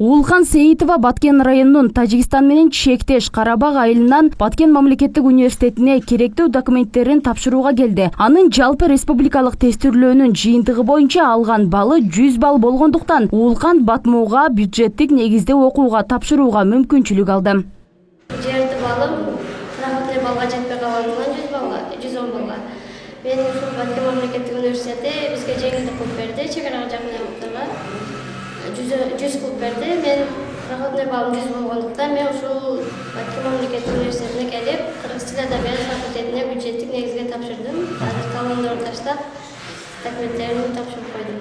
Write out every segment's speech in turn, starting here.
Уулхан Сейитова Баткен районунун Тажикстан менен чектеш Карабаг айылынан Баткен мамлекеттик университетине керектүү документтерин тапшырууга келди. Анын жалпы республикалык тестирлөөнүн жыйынтыгы боюнча алган баллы 100 балл болгондуктан Уулхан Батмууга бюджеттик негизде окууга тапшырууга мүмкүнчүлүк алды. Жерди балым проходной балга жетпей калгандыктан 110 балга. Мен ушул Баткен мамлекеттик университети бизге жеңилдик кылып берди, чек-арага жакын аймактарга 100 кылып берди. Мен проходной балым 100 болгондуктан мен ушул Баткен мамлекеттик университетине келип, кыргыз тил адабият факультетине бюджеттик негизге тапшырдым. Азыр талондорду таштап, документтеримди тапшырып койдум.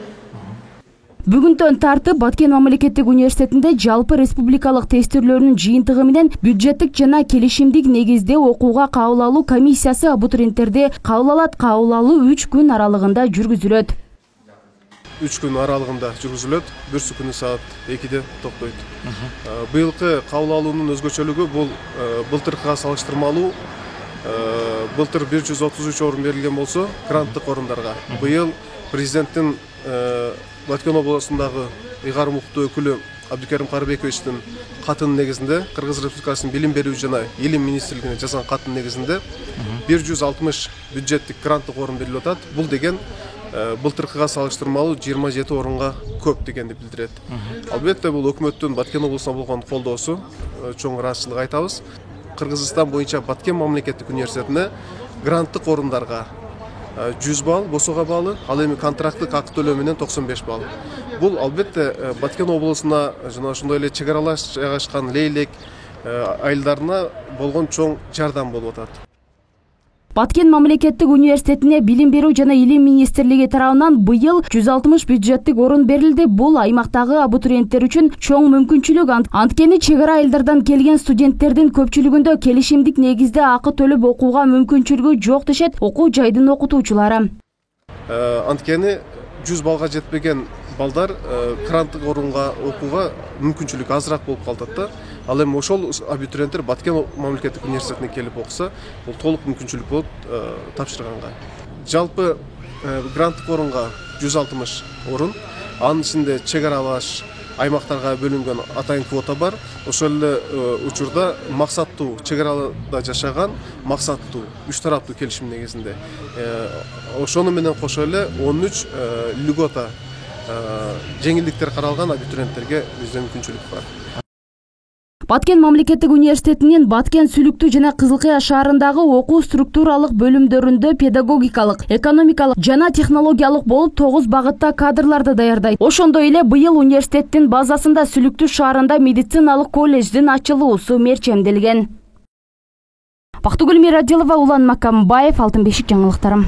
Бүгүндөн тартып Баткен мамлекеттик университетинде жалпы республикалык тестирлөөнүн жыйынтыгы менен бюджеттик жана келишимдик негизде окууга кабыл алуу комиссиясы абутуренттерди кабыл алат. Кабыл алуу 3 күн аралыгында жүргүзүлөт. 3 күн аралыгында жүргүзүлөт. Бирси күнү саат 2-де токтойт. Быйылкы кабыл алуунун өзгөчөлүгү бул былтыркыга салыштырмалуу. Былтыр 133 орун берилген болсо, гранттык орундарга. Быйыл президенттин Баткен областындагы ыйгарым укуктуу өкүлү Абдыкерим Карыбековичтин катынын негизинде, Кыргыз Республикасынын билим берүү жана илим министрлигине жазган каттын негизинде 160 бюджеттик гранттык орун берилип атат. Бул деген былтыркыга салыштырмалуу 27 орунга көп дегенди билдирет. Албетте бул өкмөттүн Баткен облусуна болгон колдоосу, чоң ыраазычылык айтабыз. Кыргызстан боюнча Баткен мамлекеттик университетине гранттык орундарга 100 балл босого баалы, ал эми контракттык акы төлөө менен 95 балл. Бул албетте Баткен облусуна жана ошондой эле чек аралаш жайгашкан Лейлек айылдарына болгон чоң жардам болуп атат. Баткен мамлекеттик университетине билим берүү жана илим министрлиги тарабынан быйыл 160 бюджеттик орун берилди. Бул аймактагы абутуренттер үчүн чоң мүмкүнчүлүк. Анткени чек ара айылдардан келген студенттердин көпчүлүгүндө келишимдик негизде акы төлөп окууга мүмкүнчүлүгү жок дешет окуу жайдын окутуучулары. Анткени 100 балга жетпеген балдар гранттык орунга окууга мүмкүнчүлүк азыраак болуп калат да. Ал эми ошол абитуриенттер Баткен мамлекеттик университетине келип окуса, бул толук мүмкүнчүлүк болот тапшырганга. Жалпы гранттык орунга 160 орун, анын ичинде чек аралаш аймактарга бөлүнгөн атайын квота бар. Ошол эле учурда максаттуу чек араларда жашаган максаттуу үч тараптуу келишим негизинде ошону менен кошо эле 13 льгота жеңилдиктер каралган абитуриенттерге бизде мүмкүнчүлүк бар. Баткен мамлекеттик университетинин Баткен Сүлүктүү жана Кызылкыя шаарындагы окуу структуралык бөлүмдөрүндө педагогикалык, экономикалык жана технологиялык болуп 9 багытта кадрларды даярдайт. Ошондой эле быйыл университеттин базасында Сүлүктүү шаарында медициналык колледждин ачылуусу мерчемделген. Бактыгүл Мирадилова, Улан Макамбаев, Алтын бешик жаңылыктары.